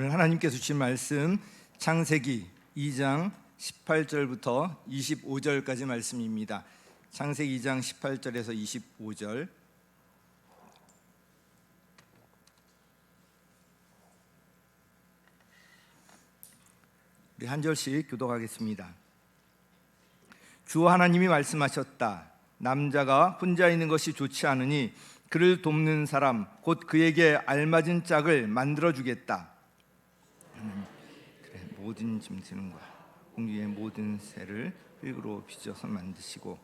오늘 하나님께서 주신 말씀 창세기 2장 18절부터 25절까지 말씀입니다. 창세기 2장 18절에서 25절. 우리 한 절씩 교독하겠습니다. 주 하나님이 말씀하셨다. 남자가 혼자 있는 것이 좋지 않으니 그를 돕는 사람 곧 그에게 알맞은 짝을 만들어 주겠다. 그래, 모든 짐승과 공중의 모든 새를 흙으로 빚어서 만드시고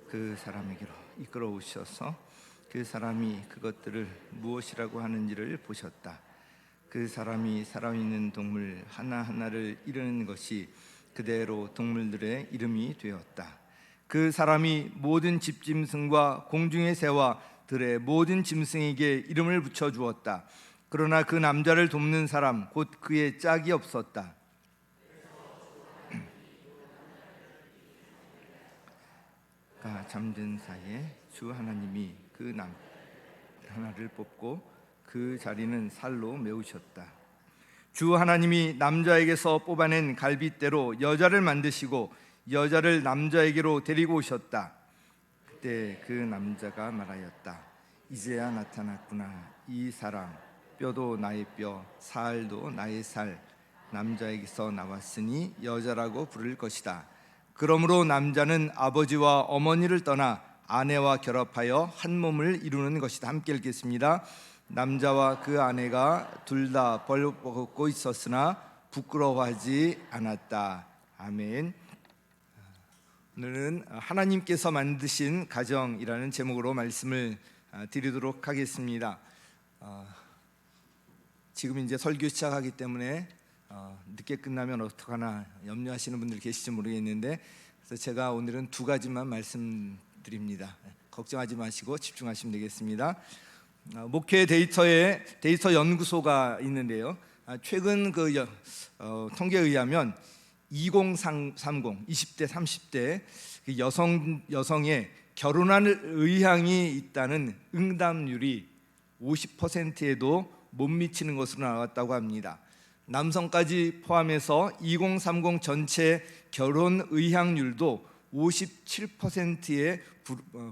그 사람에게로 이끌어 오셔서 그 사람이 그것들을 무엇이라고 하는지를 보셨다. 그 사람이 살아있는 동물 하나하나를 이르는 것이 그대로 동물들의 이름이 되었다. 그 사람이 모든 집짐승과 공중의 새와 들의 모든 짐승에게 이름을 붙여 주었다. 그러나 그 남자를 돕는 사람 곧 그의 짝이 없었다. 그가 잠든 사이에 주 하나님이 그 남 하나를 뽑고 그 자리는 살로 메우셨다. 주 하나님이 남자에게서 뽑아낸 갈빗대로 여자를 만드시고 여자를 남자에게로 데리고 오셨다. 그때 그 남자가 말하였다. 이제야 나타났구나. 이 사람 뼈도 나의 뼈, 살도 나의 살. 남자에게서 나왔으니 여자라고 부를 것이다. 그러므로 남자는 아버지와 어머니를 떠나 아내와 결합하여 한 몸을 이루는 것이다. 함께 읽겠습니다. 남자와 그 아내가 둘 다 벌벗고 있었으나 부끄러워하지 않았다. 아멘. 오늘은 하나님께서 만드신 가정이라는 제목으로 말씀을 드리도록 하겠습니다. 지금 이제 설교 시작하기 때문에 늦게 끝나면 어떡하나 염려하시는 분들 계실지 모르겠는데, 그래서 제가 오늘은 두 가지만 말씀드립니다. 걱정하지 마시고 집중하시면 되겠습니다. 목회 데이터에 데이터 연구소가 있는데요. 최근 그 통계에 의하면 2030, 20대, 30대 여성의 결혼할 의향이 있다는 응답률이 50%에도 못 미치는 것으로 나왔다고 합니다. 남성까지 포함해서 2030 전체 결혼 의향률도 57%에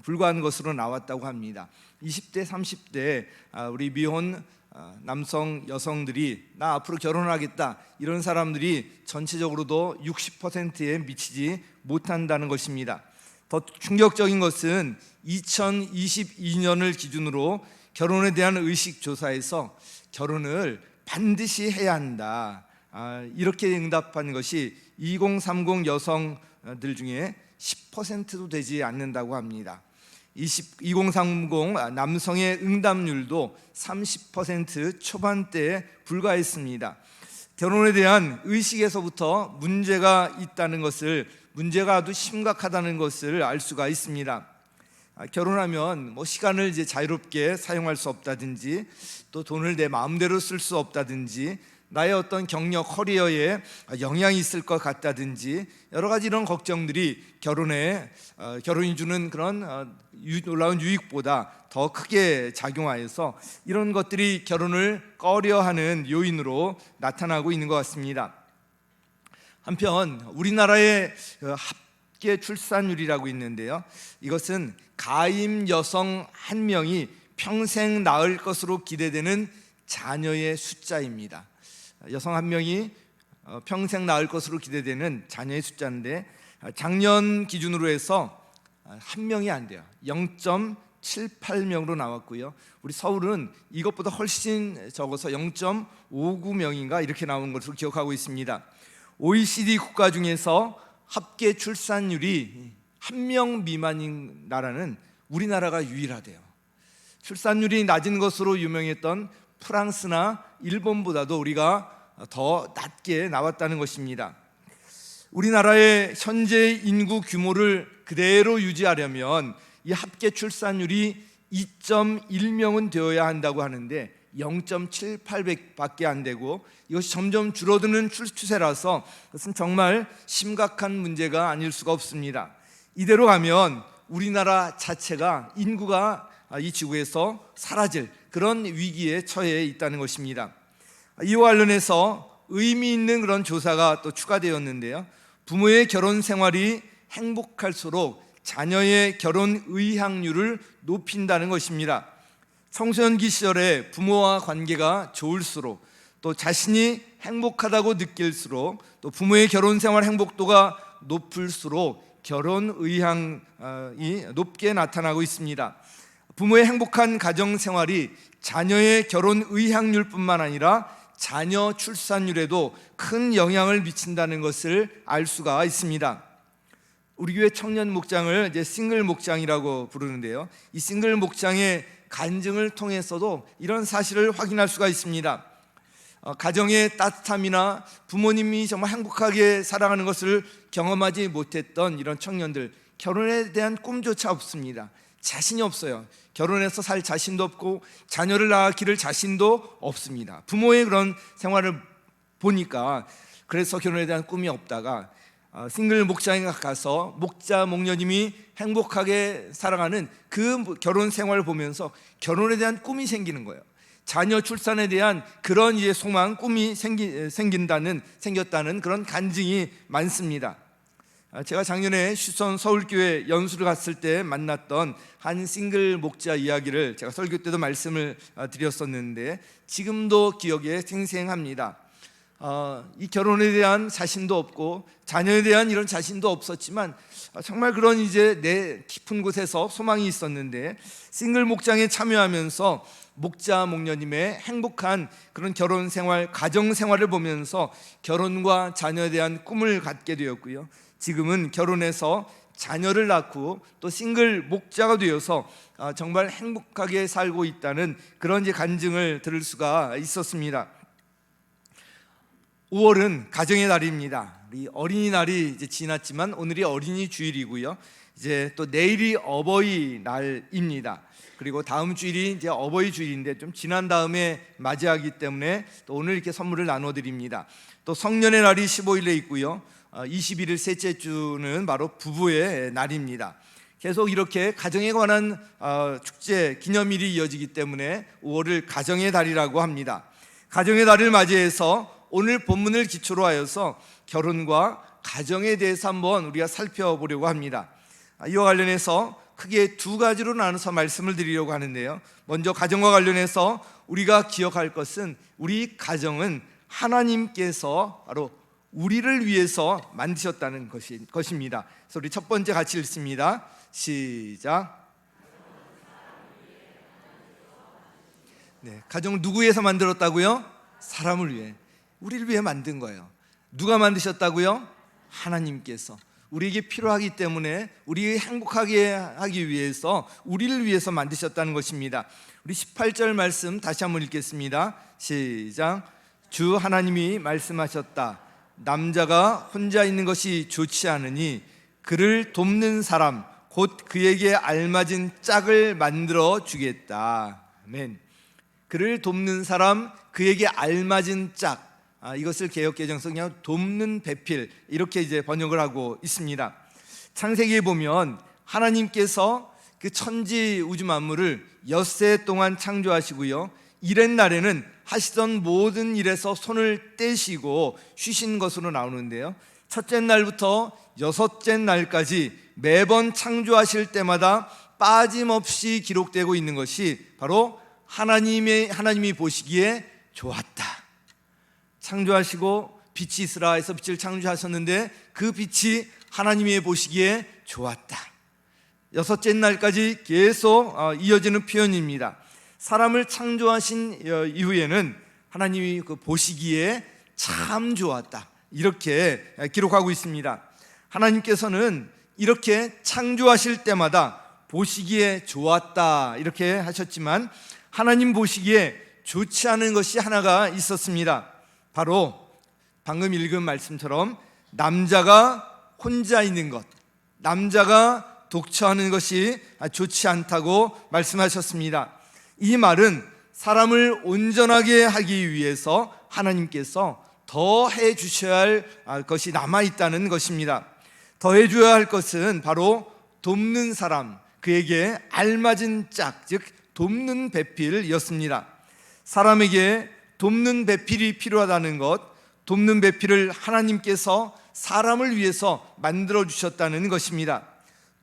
불과한 것으로 나왔다고 합니다. 20대, 30대 우리 미혼 남성, 여성들이 나 앞으로 결혼하겠다 이런 사람들이 전체적으로도 60%에 미치지 못한다는 것입니다. 더 충격적인 것은 2022년을 기준으로 결혼에 대한 의식조사에서 결혼을 반드시 해야 한다 이렇게 응답한 것이 2030 여성들 중에 10%도 되지 않는다고 합니다. 2030 남성의 응답률도 30% 초반대에 불과했습니다. 결혼에 대한 의식에서부터 문제가 있다는 것을, 문제가 아주 심각하다는 것을 알 수가 있습니다. 결혼하면 시간을 이제 자유롭게 사용할 수 없다든지, 또 돈을 내 마음대로 쓸 수 없다든지, 나의 어떤 경력, 커리어에 영향이 있을 것 같다든지, 여러 가지 이런 걱정들이 결혼이 주는 그런 놀라운 유익보다 더 크게 작용하여서 이런 것들이 결혼을 꺼려하는 요인으로 나타나고 있는 것 같습니다. 한편 우리나라의 합계 출산율이라고 있는데요, 이것은 가임 여성 한 명이 평생 낳을 것으로 기대되는 자녀의 숫자입니다. 여성 한 명이 평생 낳을 것으로 기대되는 자녀의 숫자인데, 작년 기준으로 해서 한 명이 안 돼요. 0.78명으로 나왔고요. 우리 서울은 이것보다 훨씬 적어서 0.59명인가 이렇게 나온 것으로 기억하고 있습니다. OECD 국가 중에서 합계 출산율이 한 명 미만인 나라는 우리나라가 유일하대요. 출산율이 낮은 것으로 유명했던 프랑스나 일본보다도 우리가 더 낮게 나왔다는 것입니다. 우리나라의 현재 인구 규모를 그대로 유지하려면 이 합계 출산율이 2.1명은 되어야 한다고 하는데 0.78밖에 안 되고, 이것이 점점 줄어드는 추세라서 그것은 정말 심각한 문제가 아닐 수가 없습니다. 이대로 가면 우리나라 자체가 인구가 이 지구에서 사라질 그런 위기에 처해 있다는 것입니다. 이와 관련해서 의미 있는 그런 조사가 또 추가되었는데요. 부모의 결혼 생활이 행복할수록 자녀의 결혼 의향률을 높인다는 것입니다. 청소년기 시절에 부모와 관계가 좋을수록, 또 자신이 행복하다고 느낄수록, 또 부모의 결혼 생활 행복도가 높을수록 결혼 의향이 높게 나타나고 있습니다. 부모의 행복한 가정 생활이 자녀의 결혼 의향률뿐만 아니라 자녀 출산율에도 큰 영향을 미친다는 것을 알 수가 있습니다. 우리 교회 청년 목장을 이제 싱글 목장이라고 부르는데요. 이 싱글 목장의 간증을 통해서도 이런 사실을 확인할 수가 있습니다. 가정의 따뜻함이나 부모님이 정말 행복하게 살아가는 것을 경험하지 못했던 이런 청년들, 결혼에 대한 꿈조차 없습니다. 자신이 없어요. 결혼해서 살 자신도 없고 자녀를 낳기를 자신도 없습니다. 부모의 그런 생활을 보니까 그래서 결혼에 대한 꿈이 없다가 싱글 목장에 가서 목자 목녀님이 행복하게 살아가는 그 결혼 생활을 보면서 결혼에 대한 꿈이 생기는 거예요. 자녀 출산에 대한 그런 이제 소망, 꿈이 생겼다는 그런 간증이 많습니다. 제가 작년에 슈선 서울교회 연수를 갔을 때 만났던 한 싱글 목자 이야기를 제가 설교 때도 말씀을 드렸었는데 지금도 기억에 생생합니다. 이 결혼에 대한 자신도 없고 자녀에 대한 이런 자신도 없었지만 정말 그런 이제 내 깊은 곳에서 소망이 있었는데 싱글 목장에 참여하면서 목자 목녀님의 행복한 그런 결혼 생활, 가정 생활을 보면서 결혼과 자녀에 대한 꿈을 갖게 되었고요. 지금은 결혼해서 자녀를 낳고 또 싱글 목자가 되어서 정말 행복하게 살고 있다는 그런 이제 간증을 들을 수가 있었습니다. 5월은 가정의 달입니다. 우리 어린이날이 이제 지났지만 오늘이 어린이 주일이고요. 이제 또 내일이 어버이날입니다. 그리고 다음 주일이 이제 어버이 주일인데 좀 지난 다음에 맞이하기 때문에 또 오늘 이렇게 선물을 나눠드립니다. 또 성년의 날이 15일에 있고요. 21일 셋째 주는 바로 부부의 날입니다. 계속 이렇게 가정에 관한 축제 기념일이 이어지기 때문에 5월을 가정의 달이라고 합니다. 가정의 달을 맞이해서 오늘 본문을 기초로 하여서 결혼과 가정에 대해서 한번 우리가 살펴보려고 합니다. 이와 관련해서 크게 두 가지로 나눠서 말씀을 드리려고 하는데요. 먼저 가정과 관련해서 우리가 기억할 것은 우리 가정은 하나님께서 바로 우리를 위해서 만드셨다는 것입니다. 그래서 우리 첫 번째 같이 읽습니다. 시작. 네, 가정을 누구 위해서 만들었다고요? 사람을 위해, 우리를 위해 만든 거예요. 누가 만드셨다고요? 하나님께서. 우리에게 필요하기 때문에 우리 행복하게 하기 위해서 우리를 위해서 만드셨다는 것입니다. 우리 18절 말씀 다시 한번 읽겠습니다. 시작. 주 하나님이 말씀하셨다. 남자가 혼자 있는 것이 좋지 않으니 그를 돕는 사람 곧 그에게 알맞은 짝을 만들어 주겠다. 아멘. 그를 돕는 사람, 그에게 알맞은 짝. 이것을 개역개정서 그냥 돕는 배필 이렇게 이제 번역을 하고 있습니다. 창세기에 보면 하나님께서 그 천지 우주 만물을 엿새 동안 창조하시고요, 이렛 날에는 하시던 모든 일에서 손을 떼시고 쉬신 것으로 나오는데요, 첫째 날부터 여섯째 날까지 매번 창조하실 때마다 빠짐없이 기록되고 있는 것이 바로 하나님이 보시기에 좋았다. 창조하시고 빛이 있으라 해서 빛을 창조하셨는데 그 빛이 하나님이 보시기에 좋았다. 여섯째 날까지 계속 이어지는 표현입니다. 사람을 창조하신 이후에는 하나님이 보시기에 참 좋았다, 이렇게 기록하고 있습니다. 하나님께서는 이렇게 창조하실 때마다 보시기에 좋았다 이렇게 하셨지만 하나님 보시기에 좋지 않은 것이 하나가 있었습니다. 바로 방금 읽은 말씀처럼 남자가 혼자 있는 것, 남자가 독처하는 것이 좋지 않다고 말씀하셨습니다. 이 말은 사람을 온전하게 하기 위해서 하나님께서 더 해주셔야 할 것이 남아있다는 것입니다. 더 해줘야 할 것은 바로 돕는 사람, 그에게 알맞은 짝, 즉 돕는 배필이었습니다. 사람에게 돕는 배필이 필요하다는 것, 돕는 배필을 하나님께서 사람을 위해서 만들어 주셨다는 것입니다.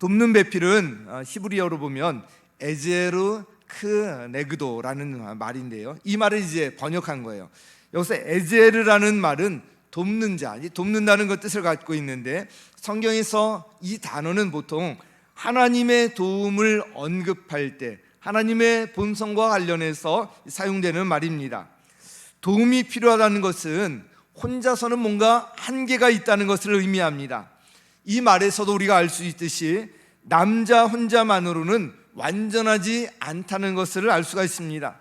돕는 배필은 히브리어로 보면 에제르 크네그도라는 말인데요, 이 말을 이제 번역한 거예요. 여기서 에제르라는 말은 돕는 자, 돕는다는 것 뜻을 갖고 있는데, 성경에서 이 단어는 보통 하나님의 도움을 언급할 때 하나님의 본성과 관련해서 사용되는 말입니다. 도움이 필요하다는 것은 혼자서는 뭔가 한계가 있다는 것을 의미합니다. 이 말에서도 우리가 알 수 있듯이 남자 혼자만으로는 완전하지 않다는 것을 알 수가 있습니다.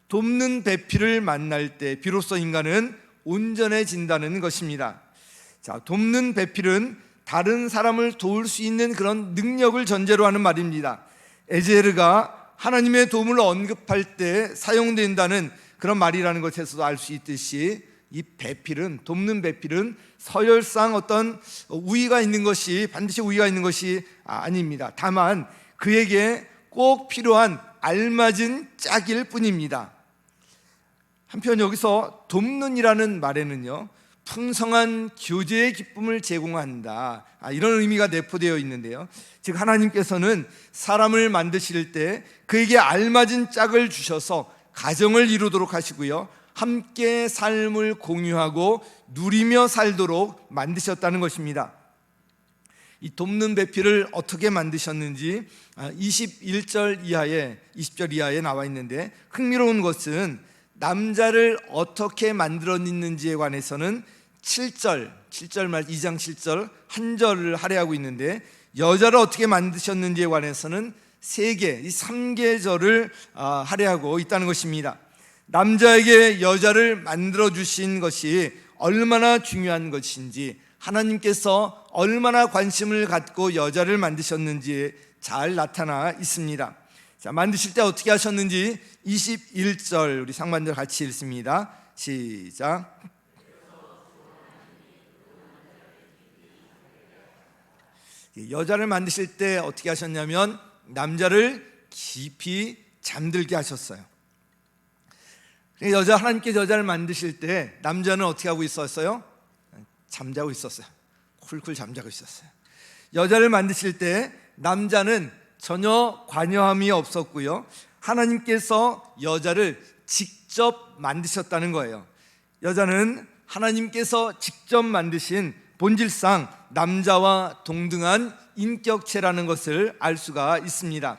돕는 배필을 만날 때 비로소 인간은 온전해진다는 것입니다. 자, 돕는 배필은 다른 사람을 도울 수 있는 그런 능력을 전제로 하는 말입니다. 에제르가 하나님의 도움을 언급할 때 사용된다는 그런 말이라는 것에서도 알 수 있듯이, 이 배필은, 돕는 배필은 서열상 어떤 우위가 있는 것이, 반드시 우위가 있는 것이 아닙니다. 다만 그에게 꼭 필요한 알맞은 짝일 뿐입니다. 한편 여기서 돕는이라는 말에는요, 풍성한 교제의 기쁨을 제공한다, 이런 의미가 내포되어 있는데요, 즉 하나님께서는 사람을 만드실 때 그에게 알맞은 짝을 주셔서 가정을 이루도록 하시고요, 함께 삶을 공유하고 누리며 살도록 만드셨다는 것입니다. 이 돕는 배필을 어떻게 만드셨는지 21절 이하에, 20절 이하에 나와 있는데, 흥미로운 것은 남자를 어떻게 만들었는지에 관해서는 7절 말 2장 7절 한 절을 할애하고 있는데, 여자를 어떻게 만드셨는지에 관해서는 3개, 이 3계절을 할애하고 있다는 것입니다. 남자에게 여자를 만들어 주신 것이 얼마나 중요한 것인지, 하나님께서 얼마나 관심을 갖고 여자를 만드셨는지 잘 나타나 있습니다. 자, 만드실 때 어떻게 하셨는지 21절 우리 상반절 같이 읽습니다. 시작. 여자를 만드실 때 어떻게 하셨냐면 남자를 깊이 잠들게 하셨어요. 하나님께서 여자를 만드실 때 남자는 어떻게 하고 있었어요? 잠자고 있었어요. 쿨쿨 잠자고 있었어요. 여자를 만드실 때 남자는 전혀 관여함이 없었고요, 하나님께서 여자를 직접 만드셨다는 거예요. 여자는 하나님께서 직접 만드신 본질상 남자와 동등한 인격체라는 것을 알 수가 있습니다.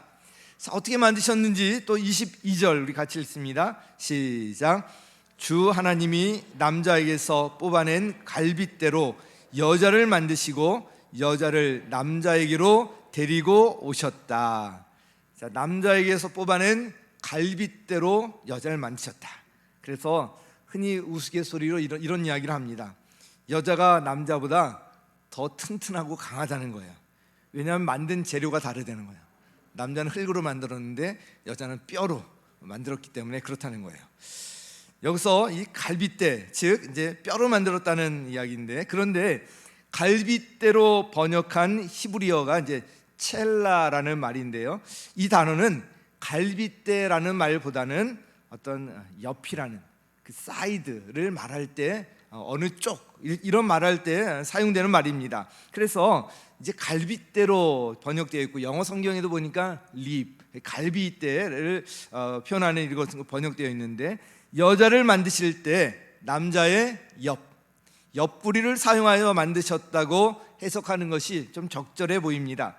자, 어떻게 만드셨는지 또 22절 우리 같이 읽습니다. 시작. 주 하나님이 남자에게서 뽑아낸 갈빗대로 여자를 만드시고 여자를 남자에게로 데리고 오셨다. 자, 남자에게서 뽑아낸 갈빗대로 여자를 만드셨다. 그래서 흔히 우스갯소리로 이런 이야기를 합니다. 여자가 남자보다 더 튼튼하고 강하다는 거예요. 왜냐하면 만든 재료가 다르다는 거예요. 남자는 흙으로 만들었는데 여자는 뼈로 만들었기 때문에 그렇다는 거예요. 여기서 이 갈빗대, 즉 이제 뼈로 만들었다는 이야기인데, 그런데 갈빗대로 번역한 히브리어가 이제 첼라라는 말인데요, 이 단어는 갈빗대라는 말보다는 어떤 옆이라는 그 사이드를 말할 때 어느 쪽 이런 말할 때 사용되는 말입니다. 그래서 이제 갈빗대로 번역되어 있고, 영어 성경에도 보니까 립, 갈빗대를 표현하는 이것은 번역되어 있는데, 여자를 만드실 때 남자의 옆구리를 사용하여 만드셨다고 해석하는 것이 좀 적절해 보입니다.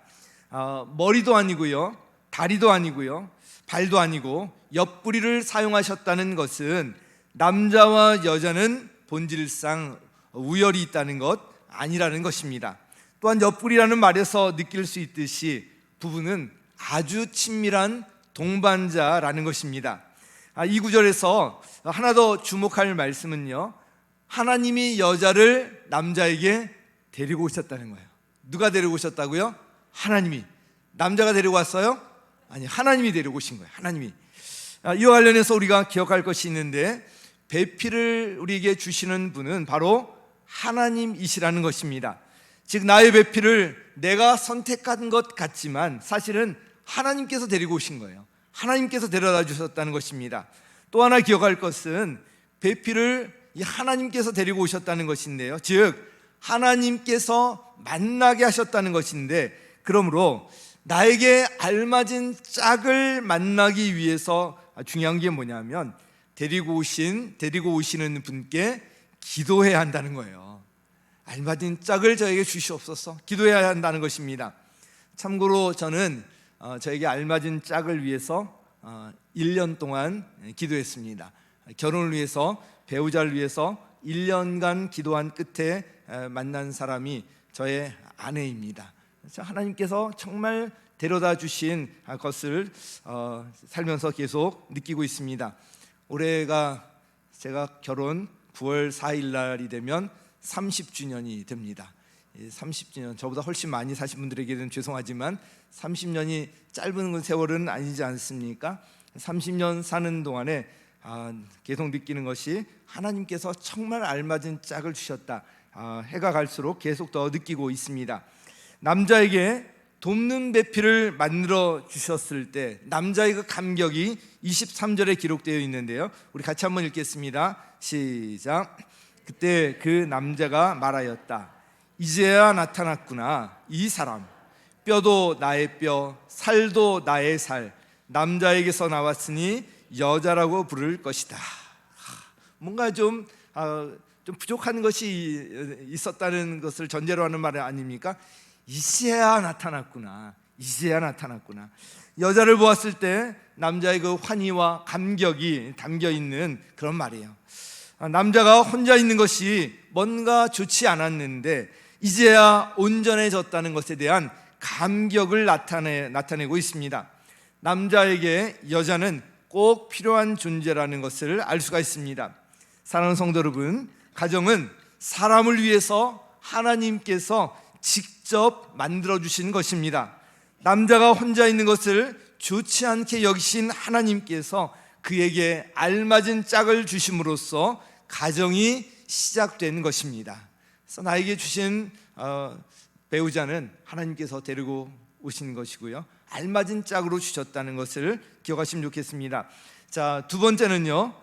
머리도 아니고요, 다리도 아니고요, 발도 아니고 옆구리를 사용하셨다는 것은 남자와 여자는 본질상 우열이 있다는 것 아니라는 것입니다. 또한 옆구리라는 말에서 느낄 수 있듯이 부부는 아주 친밀한 동반자라는 것입니다. 이 구절에서 하나 더 주목할 말씀은요, 하나님이 여자를 남자에게 데리고 오셨다는 거예요. 누가 데리고 오셨다고요? 하나님이. 남자가 데리고 왔어요? 아니, 하나님이 데리고 오신 거예요. 하나님이. 이와 관련해서 우리가 기억할 것이 있는데, 배필을 우리에게 주시는 분은 바로 하나님이시라는 것입니다. 즉 나의 배필을 내가 선택한 것 같지만 사실은 하나님께서 데리고 오신 거예요. 하나님께서 데려다 주셨다는 것입니다. 또 하나 기억할 것은 배필을 이 하나님께서 데리고 오셨다는 것인데요, 즉 하나님께서 만나게 하셨다는 것인데, 그러므로 나에게 알맞은 짝을 만나기 위해서 중요한 게 뭐냐면 데리고 오시는 분께 기도해야 한다는 거예요. 알맞은 짝을 저에게 주시옵소서, 기도해야 한다는 것입니다. 참고로 저는 저에게 알맞은 짝을 위해서 1년 동안 기도했습니다. 결혼을 위해서, 배우자를 위해서 1년간 기도한 끝에 만난 사람이 저의 아내입니다. 하나님께서 정말 데려다 주신 것을 살면서 계속 느끼고 있습니다. 올해가 제가 결혼 9월 4일 날이 되면 30주년이 됩니다. 30주년, 저보다 훨씬 많이 사신 분들에게는 죄송하지만 30년이 짧은 세월은 아니지 않습니까? 30년 사는 동안에 계속 느끼는 것이 하나님께서 정말 알맞은 짝을 주셨다. 해가 갈수록 계속 더 느끼고 있습니다. 남자에게 돕는 배필을 만들어 주셨을 때 남자의 그 감격이 23절에 기록되어 있는데요, 우리 같이 한번 읽겠습니다. 시작. 그때 그 남자가 말하였다. 이제야 나타났구나. 이 사람, 뼈도 나의 뼈, 살도 나의 살, 남자에게서 나왔으니 여자라고 부를 것이다. 뭔가 좀 부족한 것이 있었다는 것을 전제로 하는 말 아닙니까? 이제야 나타났구나. 이제야 나타났구나. 여자를 보았을 때 남자의 그 환희와 감격이 담겨 있는 그런 말이에요. 남자가 혼자 있는 것이 뭔가 좋지 않았는데 이제야 온전해졌다는 것에 대한 감격을 나타내고 있습니다. 남자에게 여자는 꼭 필요한 존재라는 것을 알 수가 있습니다. 사랑하는 성도 여러분, 가정은 사람을 위해서 하나님께서 직접 만들어주신 것입니다. 남자가 혼자 있는 것을 좋지 않게 여기신 하나님께서 그에게 알맞은 짝을 주심으로써 가정이 시작된 것입니다. 그래서 나에게 주신 배우자는 하나님께서 데리고 오신 것이고요, 알맞은 짝으로 주셨다는 것을 기억하시면 좋겠습니다. 자, 두 번째는요,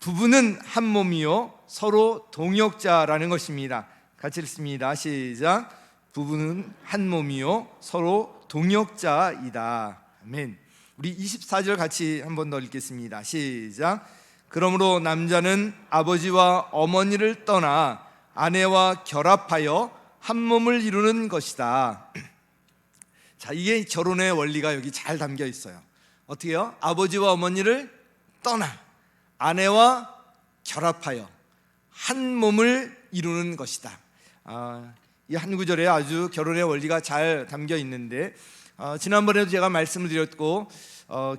부부는 한 몸이요 서로 동역자라는 것입니다. 같이 읽습니다. 시작. 부부는 한 몸이요 서로 동역자이다. 아멘. 우리 24절 같이 한 번 더 읽겠습니다. 시작. 그러므로 남자는 아버지와 어머니를 떠나 아내와 결합하여 한 몸을 이루는 것이다. 자, 이게 결혼의 원리가 여기 잘 담겨 있어요. 어떻게요? 아버지와 어머니를 떠나 아내와 결합하여 한 몸을 이루는 것이다. 이 한 구절에 아주 결혼의 원리가 잘 담겨 있는데, 지난번에도 제가 말씀을 드렸고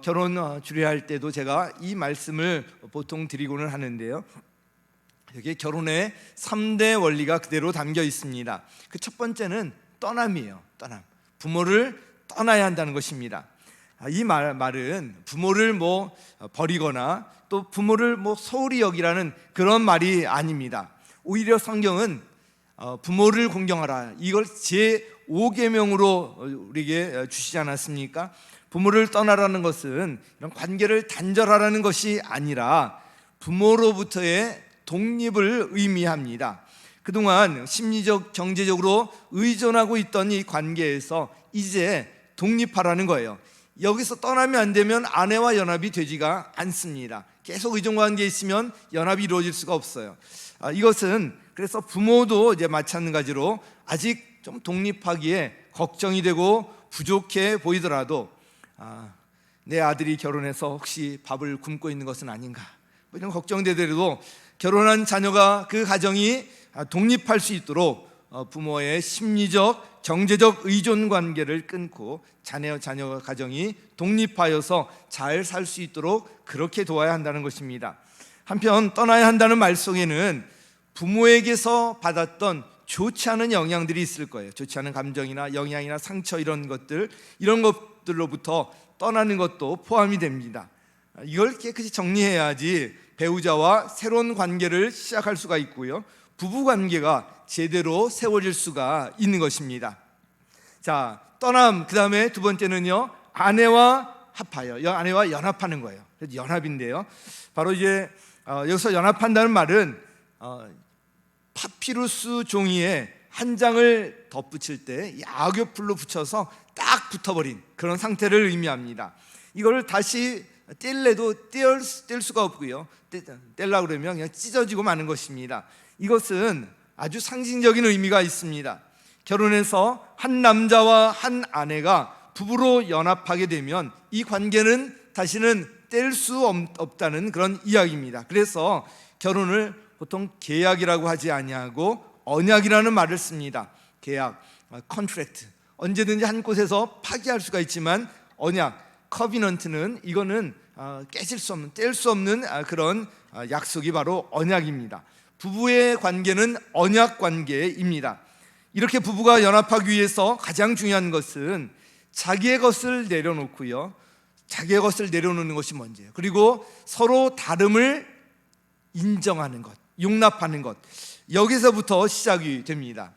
결혼 주례할 때도 제가 이 말씀을 보통 드리고는 하는데요, 여기 결혼의 3대 원리가 그대로 담겨 있습니다. 그 첫 번째는 떠남이에요. 떠남. 부모를 떠나야 한다는 것입니다. 이 말은 부모를 버리거나 또 부모를 소홀히 여기라는 그런 말이 아닙니다. 오히려 성경은 부모를 공경하라, 이걸 제5계명으로 우리에게 주시지 않았습니까? 부모를 떠나라는 것은 이런 관계를 단절하라는 것이 아니라 부모로부터의 독립을 의미합니다. 그동안 심리적, 경제적으로 의존하고 있던 이 관계에서 이제 독립하라는 거예요. 여기서 떠나면 안 되면 아내와 연합이 되지가 않습니다. 계속 의존관계에 있으면 연합이 이루어질 수가 없어요. 이것은 그래서 부모도 이제 마찬가지로 아직 좀 독립하기에 걱정이 되고 부족해 보이더라도 내 아들이 결혼해서 혹시 밥을 굶고 있는 것은 아닌가, 이런 걱정되더라도 결혼한 자녀가 그 가정이 독립할 수 있도록 부모의 심리적, 경제적 의존 관계를 끊고 자녀 가정이 독립하여서 잘 살 수 있도록 그렇게 도와야 한다는 것입니다. 한편 떠나야 한다는 말 속에는 부모에게서 받았던 좋지 않은 영향들이 있을 거예요. 좋지 않은 감정이나 영향이나 상처, 이런 것들로부터 떠나는 것도 포함이 됩니다. 이걸 깨끗이 정리해야지 배우자와 새로운 관계를 시작할 수가 있고요, 부부 관계가 제대로 세워질 수가 있는 것입니다. 자, 떠남. 그 다음에 두 번째는요, 아내와 합하여, 아내와 연합하는 거예요. 연합인데요, 바로 이제 여기서 연합한다는 말은 파피루스 종이에 한 장을 덧붙일 때 이 악교풀로 붙여서 딱 붙어버린 그런 상태를 의미합니다. 이걸 다시 뗄래도 뗄 수가 없고요. 떼려고 그러면 그냥 찢어지고 마는 것입니다. 이것은 아주 상징적인 의미가 있습니다. 결혼해서 한 남자와 한 아내가 부부로 연합하게 되면 이 관계는 다시는 뗄 수 없다는 그런 이야기입니다. 그래서 결혼을 보통 계약이라고 하지 아니하고 언약이라는 말을 씁니다. 계약, 컨트랙트. 언제든지 한 곳에서 파기할 수가 있지만 언약, 커비넌트는 이거는 깨질 수 없는, 뗄 수 없는 그런 약속이 바로 언약입니다. 부부의 관계는 언약 관계입니다. 이렇게 부부가 연합하기 위해서 가장 중요한 것은 자기의 것을 내려놓고요, 자기의 것을 내려놓는 것이 먼저예요. 그리고 서로 다름을 인정하는 것, 용납하는 것, 여기서부터 시작이 됩니다.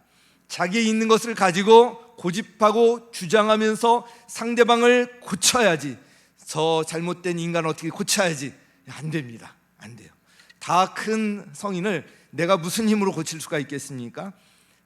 자기의 있는 것을 가지고 고집하고 주장하면서 상대방을 고쳐야지, 저 잘못된 인간 어떻게 고쳐야지, 안 됩니다. 안 돼요. 다 큰 성인을 내가 무슨 힘으로 고칠 수가 있겠습니까?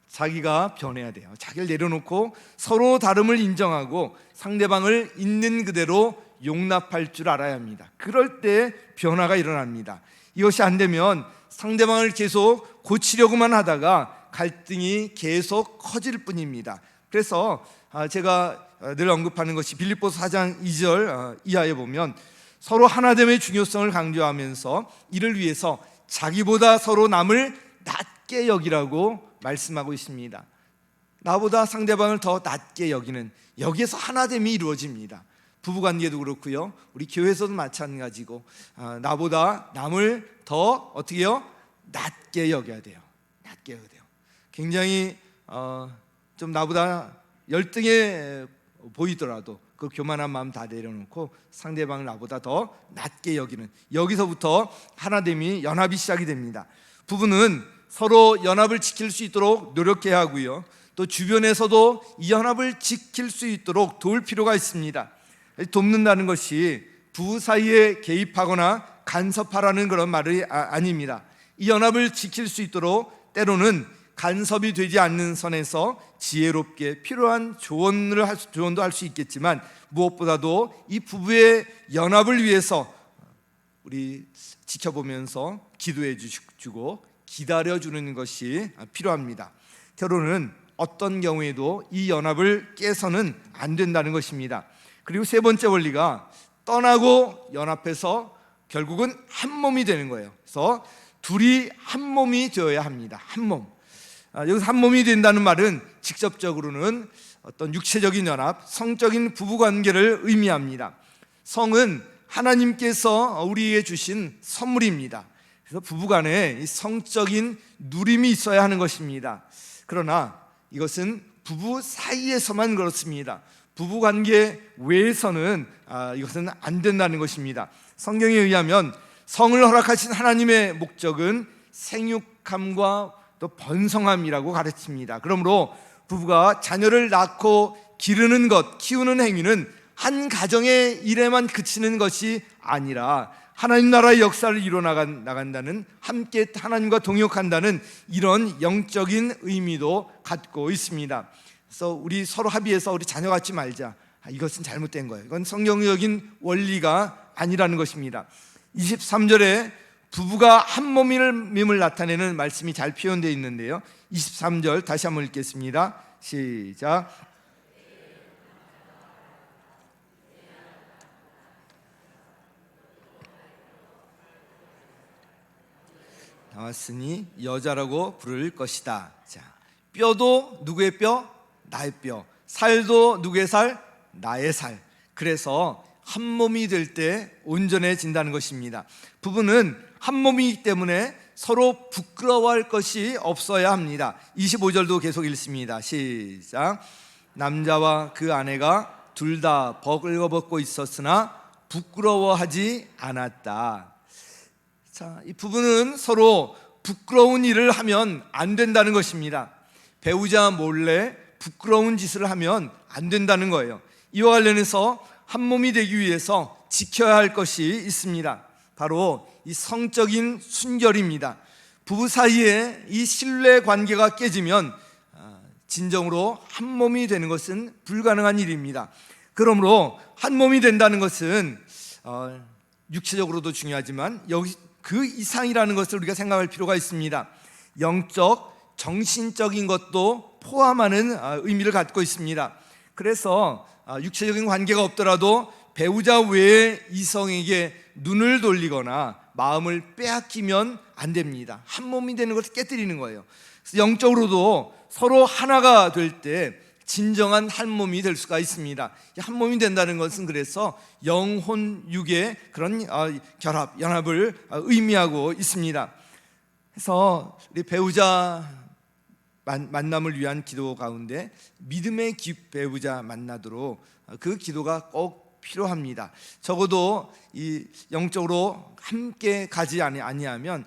자기가 변해야 돼요. 자기를 내려놓고 서로 다름을 인정하고 상대방을 있는 그대로 용납할 줄 알아야 합니다. 그럴 때 변화가 일어납니다. 이것이 안 되면 상대방을 계속 고치려고만 하다가 갈등이 계속 커질 뿐입니다. 그래서 제가 늘 언급하는 것이 빌립보서 4장 2절 이하에 보면 서로 하나됨의 중요성을 강조하면서 이를 위해서 자기보다 서로 남을 낮게 여기라고 말씀하고 있습니다. 나보다 상대방을 더 낮게 여기는, 여기에서 하나됨이 이루어집니다. 부부관계도 그렇고요, 우리 교회에서도 마찬가지고 나보다 남을 더 어떻게 해요? 낮게 여겨야 돼요. 낮게 여겨야 돼요. 굉장히 좀 나보다 열등해 보이더라도 그 교만한 마음 다 내려놓고 상대방을 나보다 더 낮게 여기는, 여기서부터 하나됨이, 연합이 시작이 됩니다. 부부는 서로 연합을 지킬 수 있도록 노력해야 하고요, 또 주변에서도 이 연합을 지킬 수 있도록 도울 필요가 있습니다. 돕는다는 것이 부부 사이에 개입하거나 간섭하라는 그런 말이 아닙니다. 이 연합을 지킬 수 있도록 때로는 간섭이 되지 않는 선에서 지혜롭게 필요한 조언도 할 수 있겠지만, 무엇보다도 이 부부의 연합을 위해서 우리 지켜보면서 기도해 주고 기다려주는 것이 필요합니다. 결혼은 어떤 경우에도 이 연합을 깨서는 안 된다는 것입니다. 그리고 세 번째 원리가 떠나고 연합해서 결국은 한 몸이 되는 거예요. 그래서 둘이 한 몸이 되어야 합니다. 한 몸. 여기서 한 몸이 된다는 말은 직접적으로는 어떤 육체적인 연합, 성적인 부부관계를 의미합니다. 성은 하나님께서 우리에게 주신 선물입니다. 그래서 부부간에 성적인 누림이 있어야 하는 것입니다. 그러나 이것은 부부 사이에서만 그렇습니다. 부부관계 외에서는 이것은 안 된다는 것입니다. 성경에 의하면 성을 허락하신 하나님의 목적은 생육함과 또 번성함이라고 가르칩니다. 그러므로 부부가 자녀를 낳고 기르는 것, 키우는 행위는 한 가정의 일에만 그치는 것이 아니라 하나님 나라의 역사를 이뤄나간다는, 함께 하나님과 동역한다는 이런 영적인 의미도 갖고 있습니다. 그래서 우리 서로 합의해서 우리 자녀 갖지 말자, 이것은 잘못된 거예요. 이건 성경적인 원리가 아니라는 것입니다. 23절에 부부가 한 몸임을 나타내는 말씀이 잘 표현되어 있는데요, 23절 다시 한번 읽겠습니다. 시작. 나왔으니 여자라고 부를 것이다. 자, 뼈도 누구의 뼈? 나의 뼈. 살도 누구의 살? 나의 살. 그래서 한 몸이 될 때 온전해진다는 것입니다. 부부는 한 몸이기 때문에 서로 부끄러워할 것이 없어야 합니다. 25절도 계속 읽습니다. 시작. 남자와 그 아내가 둘 다 벌거벗고 있었으나 부끄러워하지 않았다. 자, 이 부부는 서로 부끄러운 일을 하면 안 된다는 것입니다. 배우자 몰래 부끄러운 짓을 하면 안 된다는 거예요. 이와 관련해서 한 몸이 되기 위해서 지켜야 할 것이 있습니다. 바로 이 성적인 순결입니다. 부부 사이에 이 신뢰 관계가 깨지면 진정으로 한 몸이 되는 것은 불가능한 일입니다. 그러므로 한 몸이 된다는 것은 육체적으로도 중요하지만 여기 그 이상이라는 것을 우리가 생각할 필요가 있습니다. 영적, 정신적인 것도 포함하는 의미를 갖고 있습니다. 그래서 육체적인 관계가 없더라도 배우자 외의 이성에게 눈을 돌리거나 마음을 빼앗기면 안 됩니다. 한 몸이 되는 것을 깨뜨리는 거예요. 그래서 영적으로도 서로 하나가 될 때 진정한 한 몸이 될 수가 있습니다. 한 몸이 된다는 것은 그래서 영혼 육의 그런 결합, 연합을 의미하고 있습니다. 그래서 우리 배우자 만남을 위한 기도 가운데 믿음의 배우자 만나도록 그 기도가 꼭 필요합니다. 적어도 이 영적으로 함께 가지 아니하면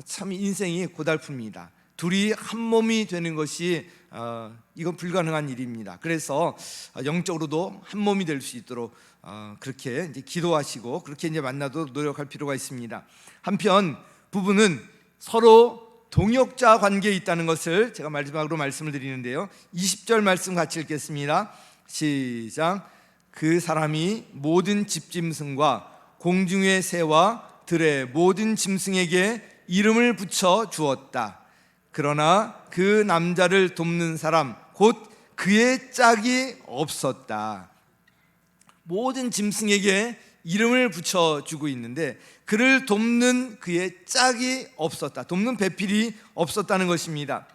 참 인생이 고달픕니다. 둘이 한 몸이 되는 것이 이건 불가능한 일입니다. 그래서 영적으로도 한 몸이 될 수 있도록 그렇게 이제 기도하시고 그렇게 이제 만나도록 노력할 필요가 있습니다. 한편 부부는 서로 동역자 관계에 있다는 것을 제가 마지막으로 말씀을 드리는데요. 20절 말씀 같이 읽겠습니다. 시작. 그 사람이 모든 집짐승과 공중의 새와 들의 모든 짐승에게 이름을 붙여 주었다. 그러나 그 남자를 돕는 사람 곧 그의 짝이 없었다. 모든 짐승에게 이름을 붙여주고 있는데 그를 돕는 그의 짝이 없었다. 돕는 배필이 없었다는 것입니다.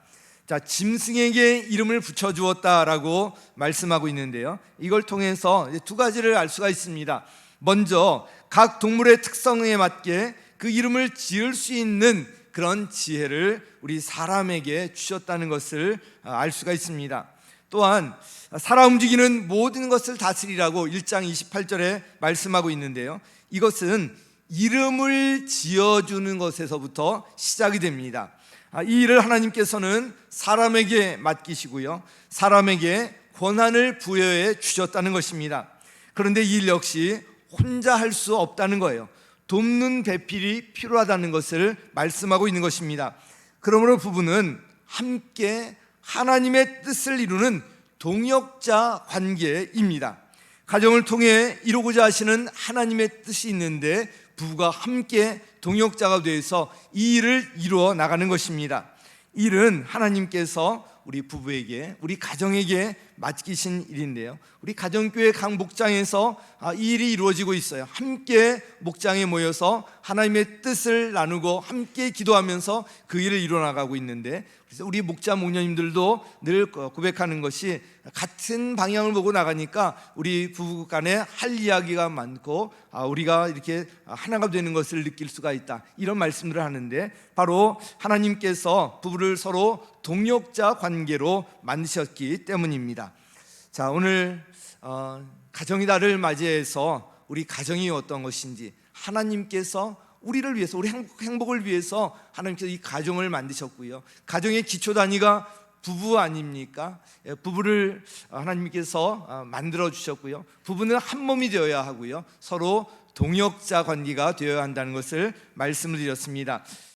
자, 짐승에게 이름을 붙여주었다라고 말씀하고 있는데요. 이걸 통해서 두 가지를 알 수가 있습니다. 먼저 각 동물의 특성에 맞게 그 이름을 지을 수 있는 그런 지혜를 우리 사람에게 주셨다는 것을 알 수가 있습니다. 또한 살아 움직이는 모든 것을 다스리라고 1장 28절에 말씀하고 있는데요. 이것은 이름을 지어주는 것에서부터 시작이 됩니다. 이 일을 하나님께서는 사람에게 맡기시고요, 사람에게 권한을 부여해 주셨다는 것입니다. 그런데 이 일 역시 혼자 할 수 없다는 거예요. 돕는 배필이 필요하다는 것을 말씀하고 있는 것입니다. 그러므로 부부는 함께 하나님의 뜻을 이루는 동역자 관계입니다. 가정을 통해 이루고자 하시는 하나님의 뜻이 있는데 부부가 함께 동역자가 되어서 이 일을 이루어 나가는 것입니다. 이 일은 하나님께서 우리 부부에게, 우리 가정에게 맡기신 일인데요, 우리 가정교회 각 목장에서 이 일이 이루어지고 있어요. 함께 목장에 모여서 하나님의 뜻을 나누고 함께 기도하면서 그 일을 이루어나가고 있는데, 그래서 우리 목자 목녀님들도 늘 고백하는 것이 같은 방향을 보고 나가니까 우리 부부 간에 할 이야기가 많고 우리가 이렇게 하나가 되는 것을 느낄 수가 있다, 이런 말씀들을 하는데 바로 하나님께서 부부를 서로 동역자 관계로 만드셨기 때문입니다. 자, 오늘 가정의 달을 맞이해서 우리 가정이 어떤 것인지, 하나님께서 우리를 위해서, 우리 행복을 위해서 하나님께서 이 가정을 만드셨고요, 가정의 기초 단위가 부부 아닙니까? 부부를 하나님께서 만들어 주셨고요, 부부는 한 몸이 되어야 하고요, 서로 동역자 관계가 되어야 한다는 것을 말씀을 드렸습니다.